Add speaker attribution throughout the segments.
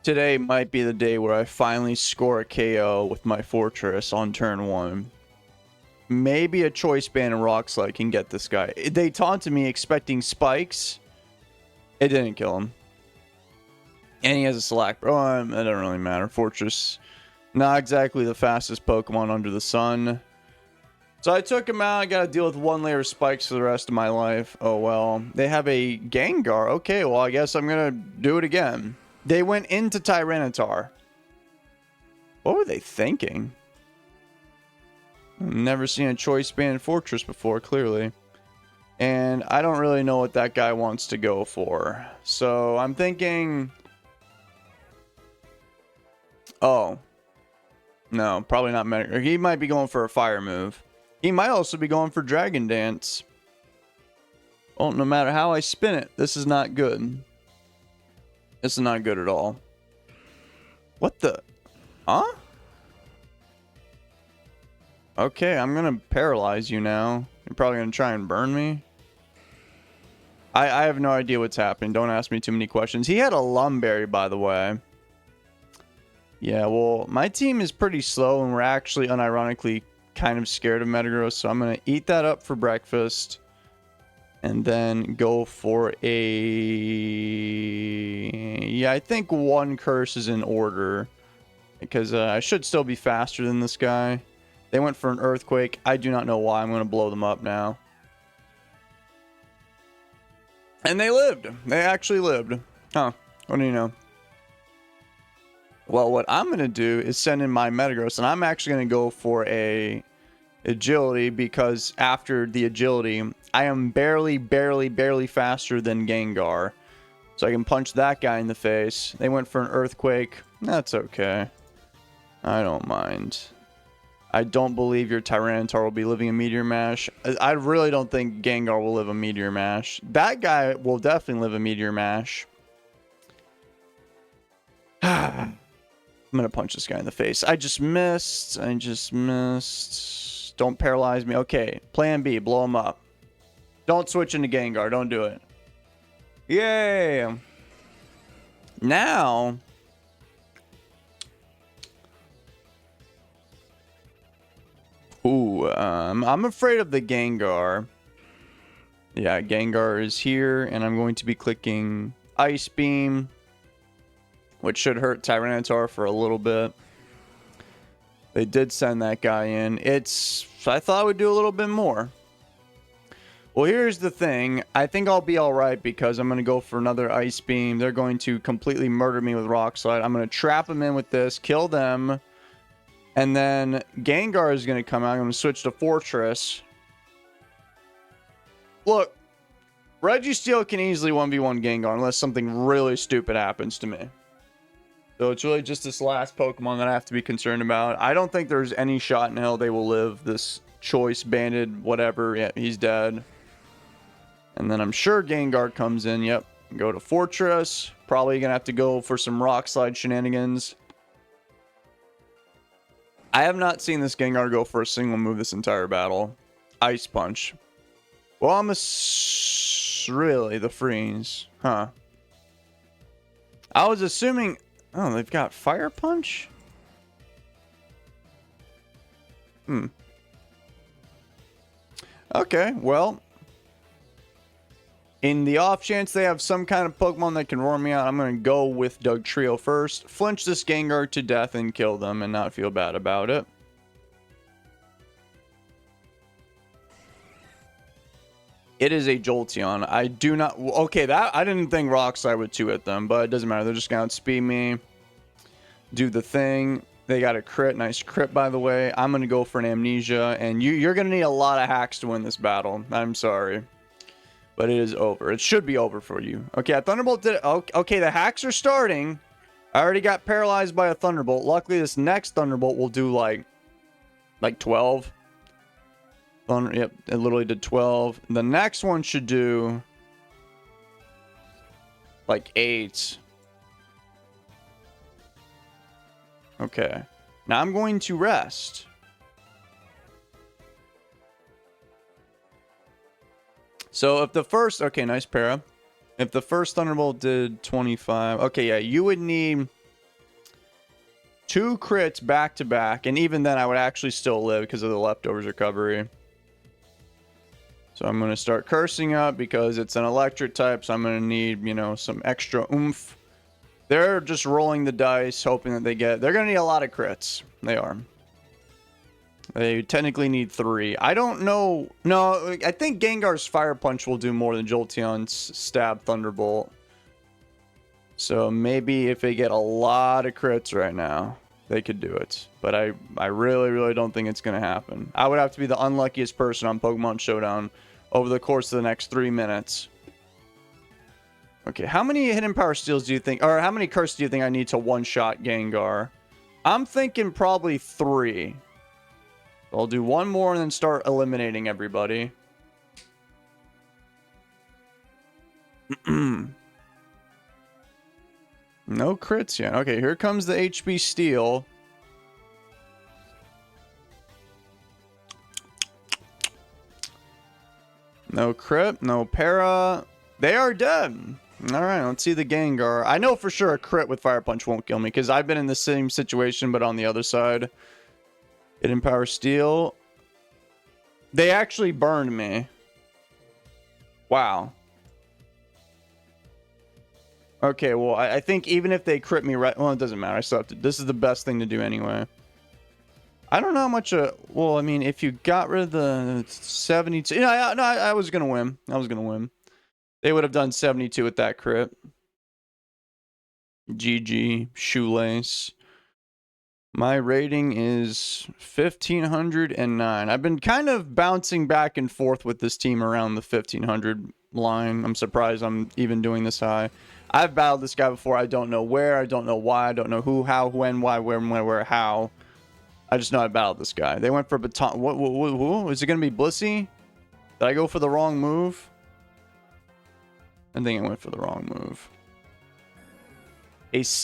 Speaker 1: Today might be the day where I finally score a KO with my Fortress on turn 1. Maybe a Choice Band and Rock Slide can get this guy. They taunted me expecting spikes. It didn't kill him. And he has a Slack. Oh, that doesn't really matter. Fortress, not exactly the fastest Pokemon under the sun. So I took him out. I got to deal with 1 layer of spikes for the rest of my life. Oh, well. They have a Gengar. Okay, well, I guess I'm going to do it again. They went into Tyranitar. What were they thinking? I've never seen a Choice Band Fortress before, clearly. And I don't really know what that guy wants to go for. So I'm thinking... Oh. No, probably not Medic. He might be going for a fire move. He might also be going for Dragon Dance. Well, no matter how I spin it, this is not good. This is not good at all. What the... Huh? Okay, I'm gonna paralyze you now. You're probably gonna try and burn me. I have no idea what's happening. Don't ask me too many questions. He had a Lumberry, by the way. Yeah, well, my team is pretty slow, and we're actually unironically kind of scared of Metagross, so I'm gonna eat that up for breakfast. And then go for a... Yeah, I think 1 curse is in order. Because I should still be faster than this guy. They went for an Earthquake. I do not know why. I'm going to blow them up now. And they lived. They actually lived. Huh. What do you know? Well, what I'm going to do is send in my Metagross. And I'm actually going to go for a... Agility, because after the agility, I am barely faster than Gengar. So I can punch that guy in the face. They went for an Earthquake. That's okay. I don't mind. I don't believe your Tyranitar will be living a Meteor Mash. I really don't think Gengar will live a Meteor Mash. That guy will definitely live a Meteor Mash. I'm gonna punch this guy in the face. I just missed. Don't paralyze me. Okay, plan B, blow him up. Don't switch into Gengar. Don't do it. Yay! Now... Ooh, I'm afraid of the Gengar. Yeah, Gengar is here, and I'm going to be clicking Ice Beam, which should hurt Tyranitar for a little bit. They did send that guy in. I thought I would do a little bit more. Well, here's the thing. I think I'll be alright because I'm going to go for another Ice Beam. They're going to completely murder me with Rock Slide. I'm going to trap them in with this, kill them. And then Gengar is going to come out. I'm going to switch to Fortress. Look, Registeel can easily 1v1 Gengar unless something really stupid happens to me. So it's really just this last Pokemon that I have to be concerned about. I don't think there's any shot in hell they will live this Choice Banded whatever. Yeah, he's dead. And then I'm sure Gengar comes in. Yep. Go to Fortress. Probably going to have to go for some Rock Slide shenanigans. I have not seen this Gengar go for a single move this entire battle. Ice Punch. Well, really, the freeze. Huh. I was assuming... Oh, they've got Fire Punch? Okay, well... In the off chance they have some kind of Pokemon that can roar me out, I'm going to go with Dugtrio first. Flinch this Gengar to death and kill them and not feel bad about it. It is a Jolteon. I do not... Okay, that I didn't think Rock Slide would 2-hit them, but it doesn't matter. They're just going to outspeed me. Do the thing. They got a crit. Nice crit, by the way. I'm going to go for an Amnesia, and you're going to need a lot of hacks to win this battle. I'm sorry. But it is over. It should be over for you. Okay, a Thunderbolt did it. Okay, the hacks are starting. I already got paralyzed by a Thunderbolt. Luckily, this next Thunderbolt will do like 12. Yep, it literally did 12. The next one should do like 8. Okay. Now I'm going to rest. So if the first... Okay, nice para. If the first Thunderbolt did 25... Okay, yeah, you would need 2 crits back to back, and even then I would actually still live because of the leftovers recovery. So I'm going to start cursing up because it's an electric type, so I'm going to need, you know, some extra oomph. They're just rolling the dice, hoping that they're going to need a lot of crits. They are. They technically need 3. I don't know. No, I think Gengar's Fire Punch will do more than Jolteon's Stab Thunderbolt. So maybe if they get a lot of crits right now, they could do it. But I really, really don't think it's going to happen. I would have to be the unluckiest person on Pokemon Showdown over the course of the next 3 minutes. Okay, how many Hidden Power Steals do you think, or how many Curse do you think I need to one-shot Gengar? I'm thinking probably 3. I'll do 1 more and then start eliminating everybody. No crits yet. Okay, here comes the HP Steel. No crit, no para. They are dead. Alright, let's see the Gengar. I know for sure a crit with Fire Punch won't kill me because I've been in the same situation but on the other side. Hidden Power Steel. They actually burned me. Wow. Okay, well, I think even if they crit me right... Well, it doesn't matter. I still have to... This is the best thing to do anyway. I don't know how much... well, I mean, if you got rid of the 72... Yeah, no, I was going to win. I was going to win. They would have done 72 with that crit. GG. Shoelace. My rating is 1,509. I've been kind of bouncing back and forth with this team around the 1,500 line. I'm surprised I'm even doing this high. I've battled this guy before. I don't know where. I don't know why. I don't know who, how, when, why, where, how. I just know I battled this guy. They went for Baton. What? Is it going to be Blissey? Did I go for the wrong move? I think I went for the wrong move.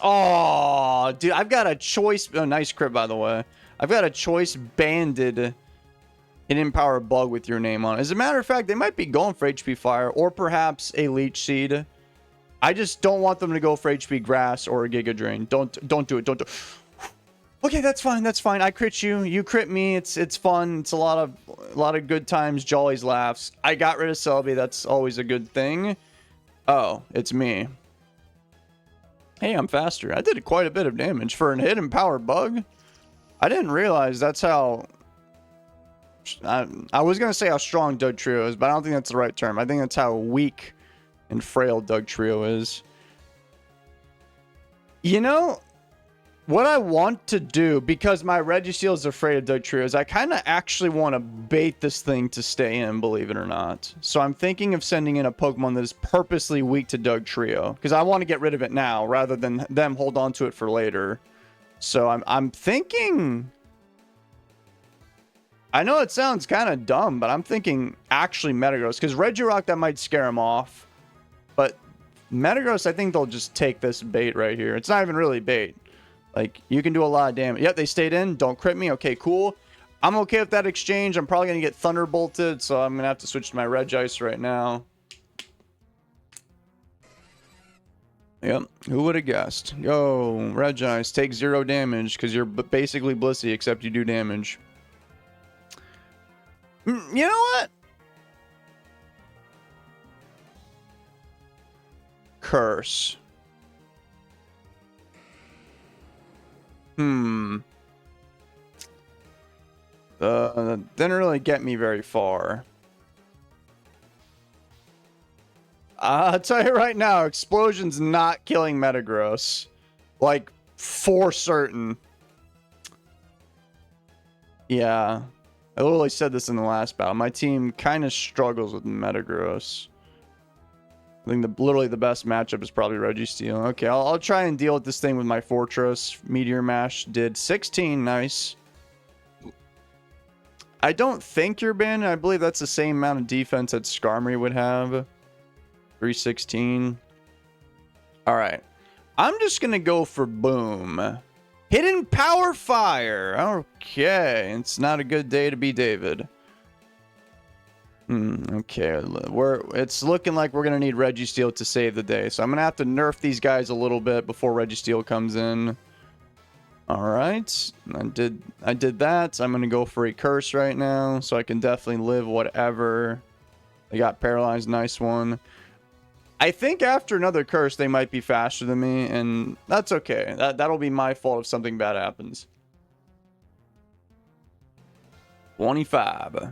Speaker 1: Oh, dude, I've got a choice. Oh, nice crit, by the way. I've got a choice banded Hidden Power Bug with your name on it. As a matter of fact, they might be going for HP Fire or perhaps a Leech Seed. I just don't want them to go for HP Grass or a Giga Drain. Don't do it. Don't do it. Okay, that's fine. That's fine. I crit you. You crit me. It's fun. It's a lot of good times, jollies, laughs. I got rid of Selby. That's always a good thing. Oh, it's me. Hey, I'm faster. I did quite a bit of damage for an Hidden Power Bug. I didn't realize that's how... I was going to say how strong Dugtrio is, but I don't think that's the right term. I think that's how weak and frail Dugtrio is. You know, what I want to do, because my Registeel is afraid of Dugtrio, is I kind of actually want to bait this thing to stay in, believe it or not. So I'm thinking of sending in a Pokemon that is purposely weak to Dugtrio, because I want to get rid of it now, rather than them hold on to it for later. So I'm thinking... I know it sounds kind of dumb, but I'm thinking actually Metagross, because Regirock, that might scare him off. But Metagross, I think they'll just take this bait right here. It's not even really bait. Like, you can do a lot of damage. Yep, they stayed in. Don't crit me. Okay, cool. I'm okay with that exchange. I'm probably going to get Thunderbolted, so I'm going to have to switch to my Regice right now. Yep, who would have guessed? Yo, Regice, take 0 damage, because you're basically Blissey, except you do damage. You know what? Curse. Didn't really get me very far. I'll tell you right now, Explosion's not killing Metagross. Like, for certain. Yeah. I literally said this in the last battle. My team kind of struggles with Metagross. I think literally the best matchup is probably Registeel. Okay, I'll try and deal with this thing with my Fortress. Meteor Mash did 16. Nice. I don't think you're banned. I believe that's the same amount of defense that Skarmory would have. 316. Alright. I'm just going to go for Boom. Hidden Power Fire. Okay. It's not a good day to be David. Okay. It's looking like we're going to need Registeel to save the day. So I'm going to have to nerf these guys a little bit before Registeel comes in. All right, I did that. I'm gonna go for a curse right now, so I can definitely live whatever. They got paralyzed. Nice one. I think after another curse, they might be faster than me, and that's okay. That'll be my fault if something bad happens. 25.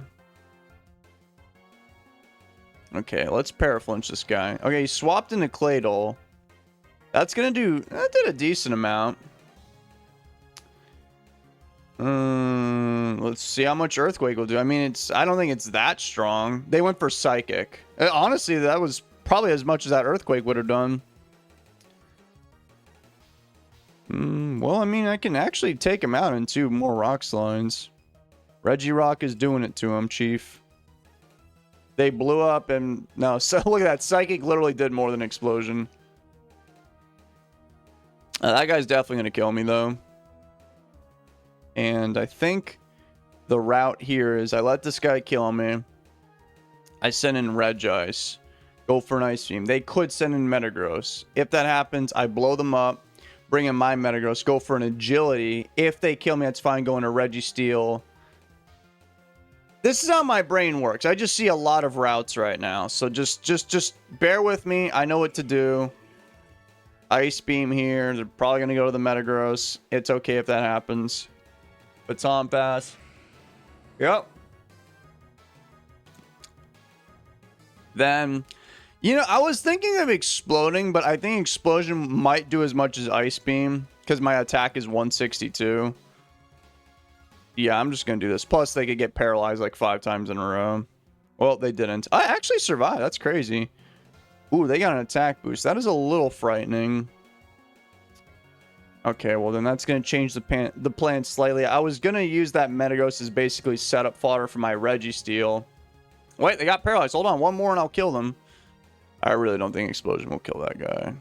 Speaker 1: Okay, let's paraflinch this guy. Okay, he swapped into Claydol. That's gonna do... That did a decent amount. Let's see how much Earthquake will do. I mean, I don't think it's that strong. They went for Psychic. Honestly, that was probably as much as that Earthquake would have done. Well, I mean, I can actually take him out in 2 more Rock Slides. Regirock is doing it to him, Chief. They blew up and... No, so look at that. Psychic literally did more than Explosion. That guy's definitely going to kill me, though. And I think the route here is I let this guy kill me. I send in Regice. Go for an Ice Beam. They could send in Metagross. If that happens, I blow them up. Bring in my Metagross. Go for an Agility. If they kill me, that's fine. Go into Registeel. This is how my brain works. I just see a lot of routes right now. So just bear with me. I know what to do. Ice Beam here. They're probably going to go to the Metagross. It's okay if that happens. Baton Pass. Yep. Then, you know, I was thinking of Exploding, but I think Explosion might do as much as Ice Beam because my attack is 162. Yeah, I'm just going to do this. Plus, they could get paralyzed like 5 times in a row. Well, they didn't. I actually survived. That's crazy. Ooh, they got an attack boost. That is a little frightening. Okay, well, then that's going to change the plan slightly. I was going to use that Metagross as basically setup fodder for my Registeel. Wait, they got paralyzed. Hold on. One more and I'll kill them. I really don't think Explosion will kill that guy.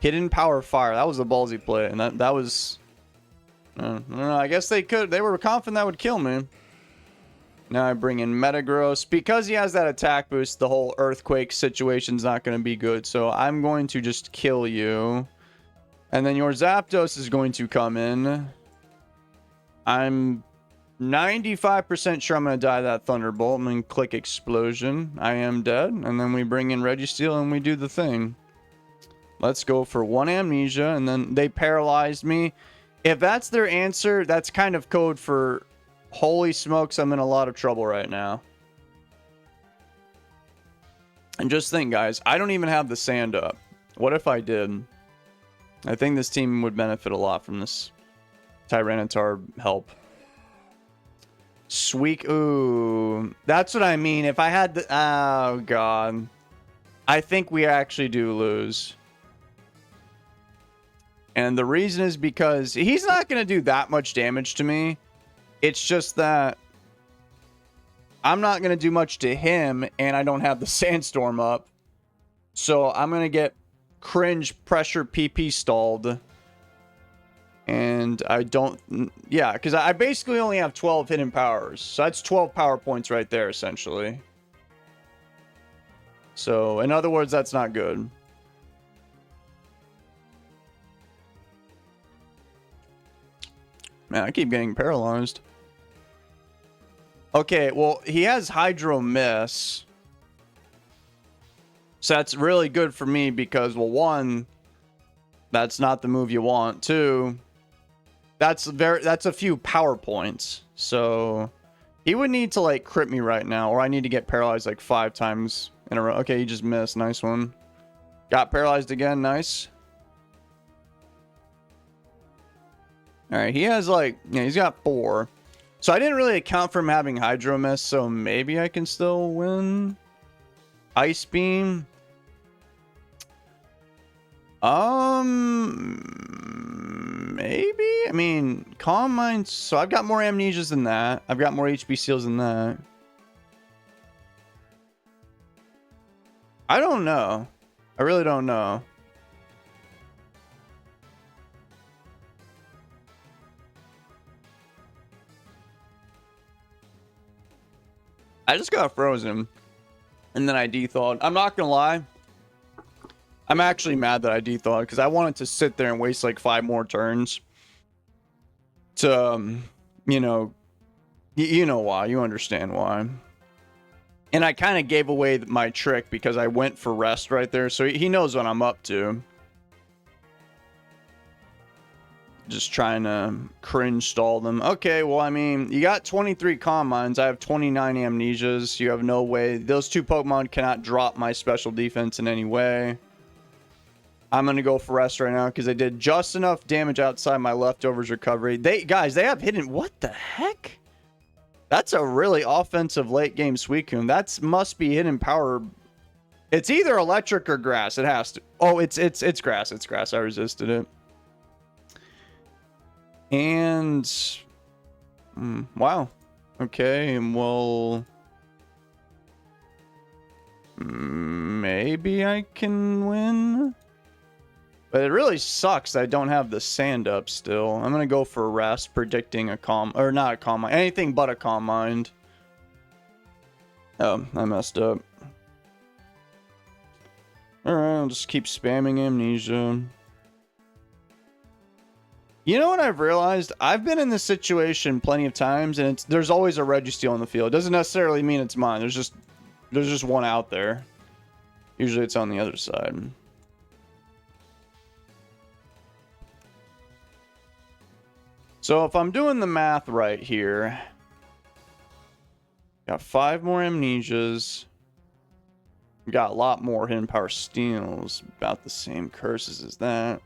Speaker 1: Hidden Power Fire. That was a ballsy play. And that was... I don't know. I guess they could. They were confident that would kill me. Now I bring in Metagross. Because he has that attack boost, the whole Earthquake situation's not going to be good. So I'm going to just kill you. And then your Zapdos is going to come in. I'm 95% sure I'm going to die to that Thunderbolt. I'm going to click Explosion. I am dead. And then we bring in Registeel and we do the thing. Let's go for 1 Amnesia. And then they paralyzed me. If that's their answer, that's kind of code for... Holy smokes, I'm in a lot of trouble right now. And just think, guys, I don't even have the sand up. What if I did? I think this team would benefit a lot from this Tyranitar help. Sweet. Ooh. That's what I mean. If I had the... Oh, God. I think we actually do lose. And the reason is because he's not going to do that much damage to me. It's just that I'm not going to do much to him, and I don't have the Sandstorm up. So I'm going to get cringe pressure PP stalled. And I don't... Yeah, because I basically only have 12 hidden powers. So that's 12 power points right there, essentially. So, in other words, that's not good. Man, I keep getting paralyzed. Okay, well, he has Hydro Miss. So that's really good for me because, well, 1, that's not the move you want. 2, that's a few power points. So he would need to like crit me right now, or I need to get paralyzed like 5 times in a row. Okay, he just missed. Nice one. Got paralyzed again. Nice. All right, he has like, yeah, he's got 4. So I didn't really account for him having Hydro Miss, so maybe I can still win. Ice Beam. Maybe? I mean, Calm Mind. So I've got more Amnesias than that. I've got more HP Seals than that. I don't know. I really don't know. I just got frozen. And then I de-thawed. I'm not gonna lie. I'm actually mad that I dethawed because I wanted to sit there and waste like 5 more turns to, you know, you know why. You understand why. And I kind of gave away my trick because I went for rest right there. So he knows what I'm up to. Just trying to cringe stall them. Okay, well, I mean, you got 23 Calm Minds. I have 29 Amnesias. You have no way. Those 2 Pokemon cannot drop my special defense in any way. I'm going to go for rest right now because they did just enough damage outside my leftovers recovery. Guys, they have hidden... What the heck? That's a really offensive late game Suicune. That must be hidden power. It's either electric or grass. It has to. Oh, it's grass. It's grass. I resisted it. And wow. Okay, well, maybe I can win. But it really sucks that I don't have the sand up still. I'm gonna go for a rest, predicting a calm, or not a calm mind, anything but a calm mind. Oh, I messed up. Alright, I'll just keep spamming Amnesia. You know what I've realized? I've been in this situation plenty of times, and there's always a Registeel on the field. It doesn't necessarily mean it's mine. There's just one out there. Usually it's on the other side. So if I'm doing the math right here, got 5 more Amnesias. Got a lot more Hidden Power Steals. About the same curses as that.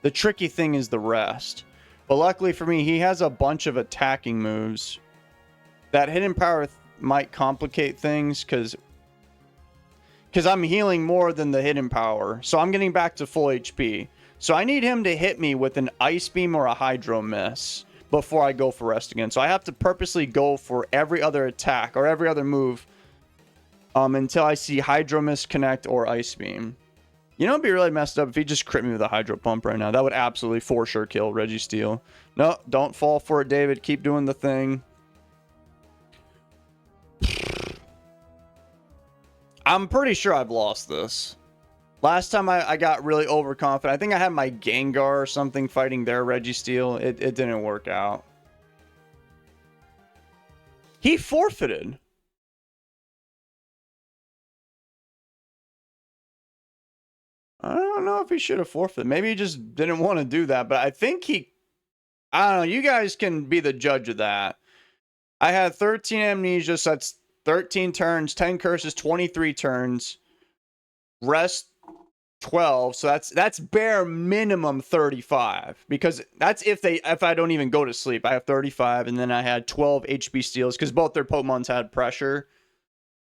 Speaker 1: The tricky thing is the rest. But luckily for me, he has a bunch of attacking moves. That Hidden Power might complicate things because I'm healing more than the Hidden Power. So I'm getting back to full HP. So I need him to hit me with an Ice Beam or a Hydro Miss before I go for rest again. So I have to purposely go for every other attack or every other move until I see Hydro Miss connect or Ice Beam. You know, it'd be really messed up if he just crit me with a Hydro Pump right now. That would absolutely for sure kill Registeel. No, don't fall for it, David. Keep doing the thing. I'm pretty sure I've lost this. Last time I got really overconfident. I think I had my Gengar or something fighting their Registeel. It didn't work out. He forfeited. I don't know if he should have forfeited. Maybe he just didn't want to do that. But I think I don't know. You guys can be the judge of that. I had 13 Amnesia, so that's 13 turns, 10 curses, 23 turns. Rest 12, so that's bare minimum 35, because that's if I don't even go to sleep. I have 35, and then I had 12 HP steals because both their Pokemons had pressure,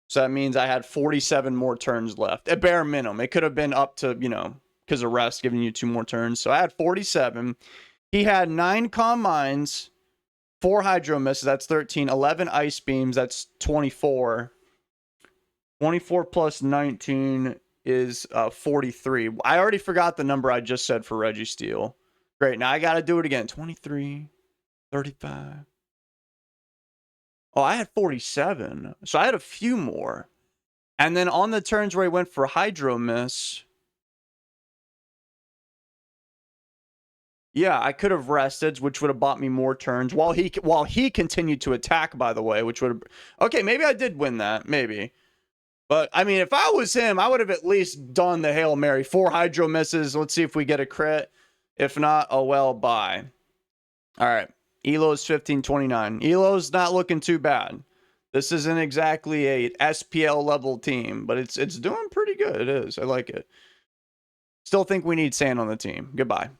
Speaker 1: so that means I had 47 more turns left at bare minimum. It could have been up to, you know, because of rest giving you 2 more turns. So I had 47. He had 9 Calm Minds, 4 Hydro Misses, that's 13, 11 Ice Beams, that's 24. 24 plus 19 is 43. I already forgot the number I just said for Registeel. Great, now I gotta do it again. 23, 35. Oh, I had 47. So I had a few more. And then on the turns where he went for Hydro Miss, yeah, I could have rested, which would have bought me more turns while he continued to attack, by the way, which would have... Okay, maybe I did win that, maybe. But, I mean, if I was him, I would have at least done the Hail Mary. 4 Hydro Misses. Let's see if we get a crit. If not, oh well, bye. All right. Elo's 1529. Elo's not looking too bad. This isn't exactly a SPL level team, but it's doing pretty good. It is. I like it. Still think we need sand on the team. Goodbye.